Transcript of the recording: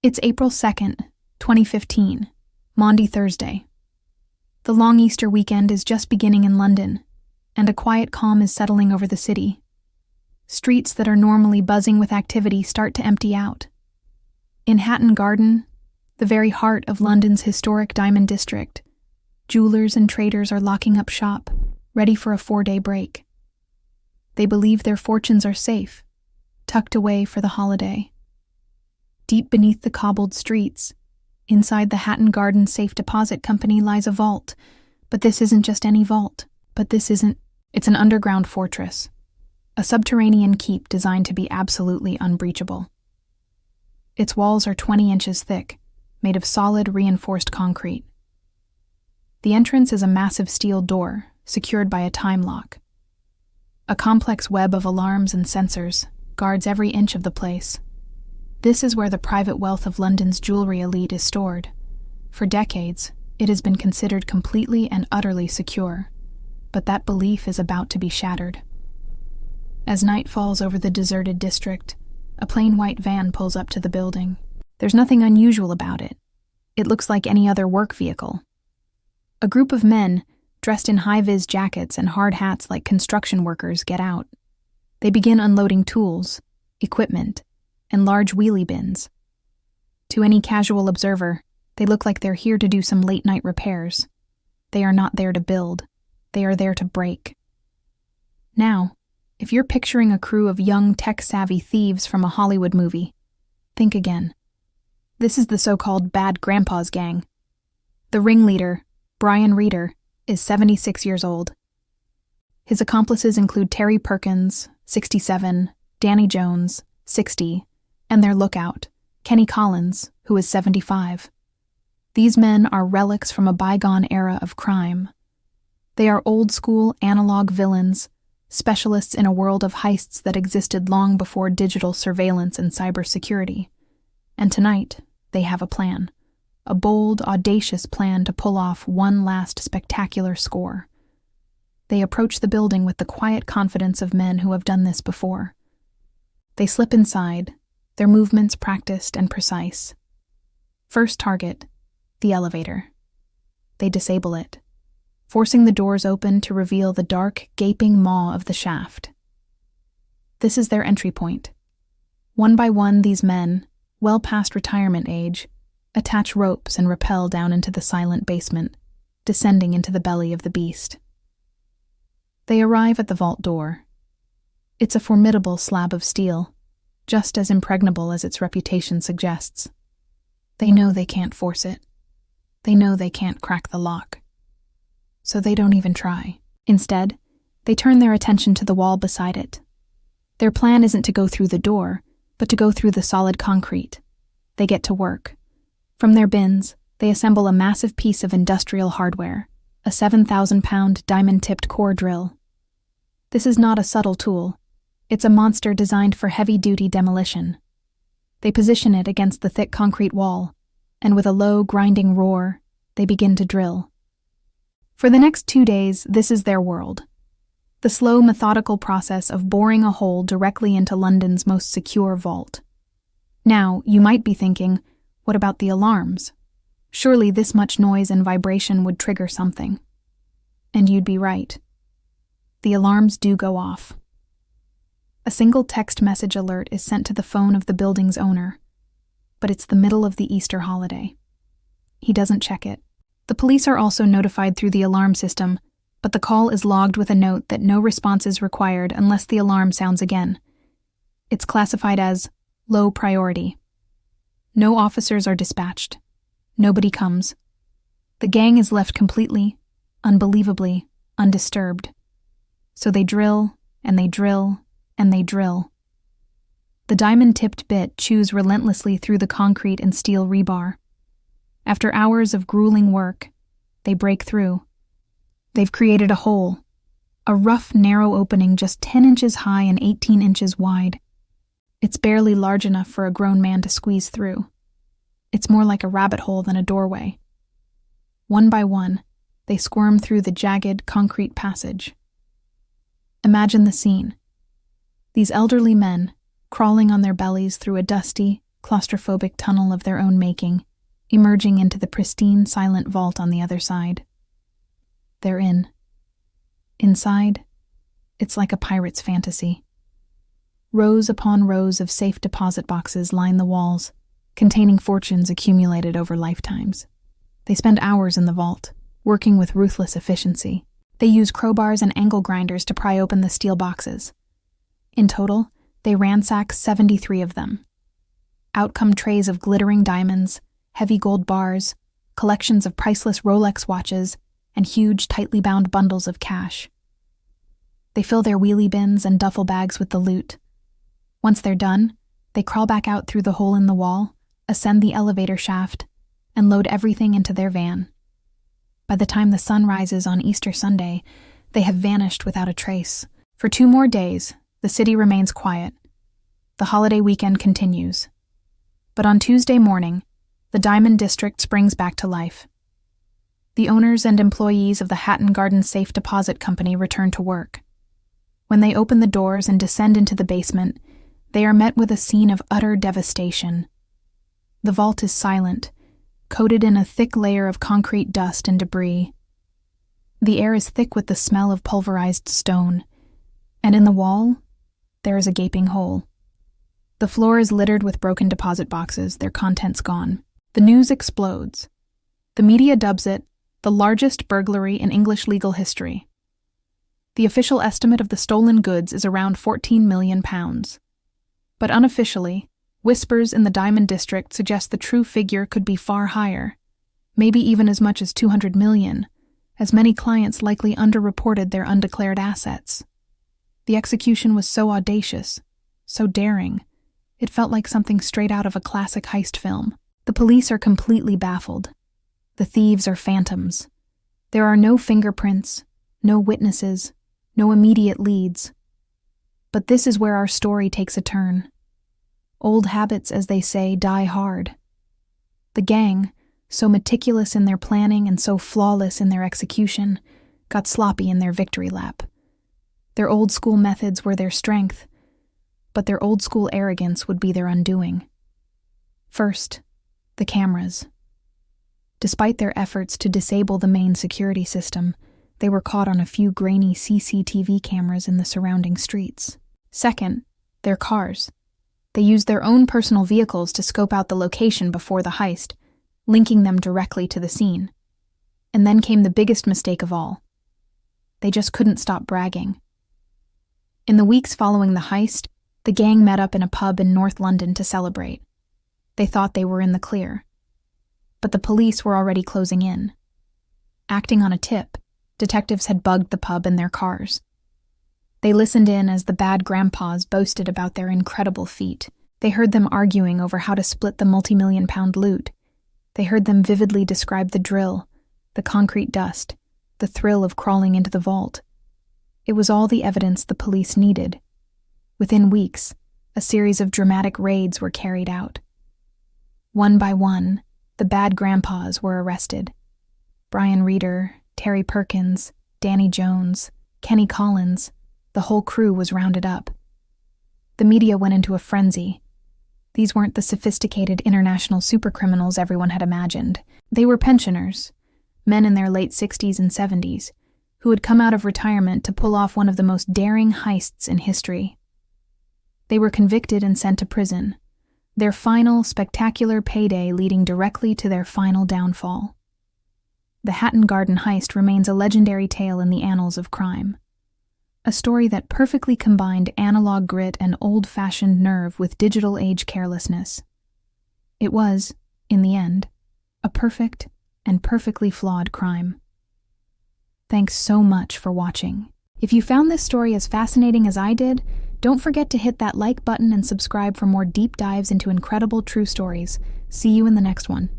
It's April 2nd, 2015, Maundy Thursday. The long Easter weekend is just beginning in London, and a quiet calm is settling over the city. Streets that are normally buzzing with activity start to empty out. In Hatton Garden, the very heart of London's historic diamond district, jewelers and traders are locking up shop, ready for a 4-day break. They believe their fortunes are safe, tucked away for the holiday. Deep beneath the cobbled streets, inside the Hatton Garden Safe Deposit Company lies a vault. But this isn't just any vault. It's an underground fortress. A subterranean keep designed to be absolutely unbreachable. Its walls are 20 inches thick, made of solid reinforced concrete. The entrance is a massive steel door, secured by a time lock. A complex web of alarms and sensors guards every inch of the place. This is where the private wealth of London's jewelry elite is stored. For decades, it has been considered completely and utterly secure, but that belief is about to be shattered. As night falls over the deserted district, a plain white van pulls up to the building. There's nothing unusual about it. It looks like any other work vehicle. A group of men, dressed in high-vis jackets and hard hats like construction workers, get out. They begin unloading tools, equipment, and large wheelie bins. To any casual observer, they look like they're here to do some late-night repairs. They are not there to build. They are there to break. Now, if you're picturing a crew of young, tech-savvy thieves from a Hollywood movie, think again. This is the so-called Bad Grandpa's gang. The ringleader, Brian Reeder, is 76 years old. His accomplices include Terry Perkins, 67, Danny Jones, 60, and their lookout, Kenny Collins, who is 75. These men are relics from a bygone era of crime. They are old-school analog villains, specialists in a world of heists that existed long before digital surveillance and cybersecurity. And tonight, they have a plan. A bold, audacious plan to pull off one last spectacular score. They approach the building with the quiet confidence of men who have done this before. They slip inside, their movements practiced and precise. First target, the elevator. They disable it, forcing the doors open to reveal the dark, gaping maw of the shaft. This is their entry point. One by one, these men, well past retirement age, attach ropes and rappel down into the silent basement, descending into the belly of the beast. They arrive at the vault door. It's a formidable slab of steel, just as impregnable as its reputation suggests. They know they can't force it. They know they can't crack the lock. So they don't even try. Instead, they turn their attention to the wall beside it. Their plan isn't to go through the door, but to go through the solid concrete. They get to work. From their bins, they assemble a massive piece of industrial hardware, a 7,000-pound diamond-tipped core drill. This is not a subtle tool. It's a monster designed for heavy-duty demolition. They position it against the thick concrete wall, and with a low, grinding roar, they begin to drill. For the next 2 days, this is their world. The slow, methodical process of boring a hole directly into London's most secure vault. Now, you might be thinking, what about the alarms? Surely this much noise and vibration would trigger something. And you'd be right. The alarms do go off. A single text message alert is sent to the phone of the building's owner, but it's the middle of the Easter holiday. He doesn't check it. The police are also notified through the alarm system, but the call is logged with a note that no response is required unless the alarm sounds again. It's classified as low priority. No officers are dispatched. Nobody comes. The gang is left completely, unbelievably, undisturbed. So they drill, and they drill, and they drill. The diamond-tipped bit chews relentlessly through the concrete and steel rebar. After hours of grueling work, they break through. They've created a hole, a rough, narrow opening just 10 inches high and 18 inches wide. It's barely large enough for a grown man to squeeze through. It's more like a rabbit hole than a doorway. One by one, they squirm through the jagged, concrete passage. Imagine the scene. These elderly men, crawling on their bellies through a dusty, claustrophobic tunnel of their own making, emerging into the pristine, silent vault on the other side. They're in. Inside, it's like a pirate's fantasy. Rows upon rows of safe deposit boxes line the walls, containing fortunes accumulated over lifetimes. They spend hours in the vault, working with ruthless efficiency. They use crowbars and angle grinders to pry open the steel boxes. In total, they ransack 73 of them. Out come trays of glittering diamonds, heavy gold bars, collections of priceless Rolex watches, and huge, tightly bound bundles of cash. They fill their wheelie bins and duffel bags with the loot. Once they're done, they crawl back out through the hole in the wall, ascend the elevator shaft, and load everything into their van. By the time the sun rises on Easter Sunday, they have vanished without a trace. For 2 more days, the city remains quiet. The holiday weekend continues. But on Tuesday morning, the Diamond District springs back to life. The owners and employees of the Hatton Garden Safe Deposit Company return to work. When they open the doors and descend into the basement, they are met with a scene of utter devastation. The vault is silent, coated in a thick layer of concrete dust and debris. The air is thick with the smell of pulverized stone, and in the wall, there is a gaping hole. The floor is littered with broken deposit boxes, their contents gone. The news explodes. The media dubs it the largest burglary in English legal history. The official estimate of the stolen goods is around £14 million. But unofficially, whispers in the Diamond District suggest the true figure could be far higher, maybe even as much as 200 million, as many clients likely underreported their undeclared assets. The execution was so audacious, so daring, it felt like something straight out of a classic heist film. The police are completely baffled. The thieves are phantoms. There are no fingerprints, no witnesses, no immediate leads. But this is where our story takes a turn. Old habits, as they say, die hard. The gang, so meticulous in their planning and so flawless in their execution, got sloppy in their victory lap. Their old-school methods were their strength, but their old-school arrogance would be their undoing. First, the cameras. Despite their efforts to disable the main security system, they were caught on a few grainy CCTV cameras in the surrounding streets. Second, their cars. They used their own personal vehicles to scope out the location before the heist, linking them directly to the scene. And then came the biggest mistake of all. They just couldn't stop bragging. In the weeks following the heist, the gang met up in a pub in North London to celebrate. They thought they were in the clear. But the police were already closing in. Acting on a tip, detectives had bugged the pub in their cars. They listened in as the bad grandpas boasted about their incredible feat. They heard them arguing over how to split the multi-million-pound loot. They heard them vividly describe the drill, the concrete dust, the thrill of crawling into the vault. It was all the evidence the police needed. Within weeks, a series of dramatic raids were carried out. One by one, the bad grandpas were arrested. Brian Reeder, Terry Perkins, Danny Jones, Kenny Collins, the whole crew was rounded up. The media went into a frenzy. These weren't the sophisticated international supercriminals everyone had imagined. They were pensioners, men in their late 60s and 70s, who had come out of retirement to pull off one of the most daring heists in history. They were convicted and sent to prison, their final spectacular payday leading directly to their final downfall. The Hatton Garden Heist remains a legendary tale in the annals of crime. A story that perfectly combined analog grit and old-fashioned nerve with digital age carelessness. It was, in the end, a perfect and perfectly flawed crime. Thanks so much for watching. If you found this story as fascinating as I did, don't forget to hit that like button and subscribe for more deep dives into incredible true stories. See you in the next one.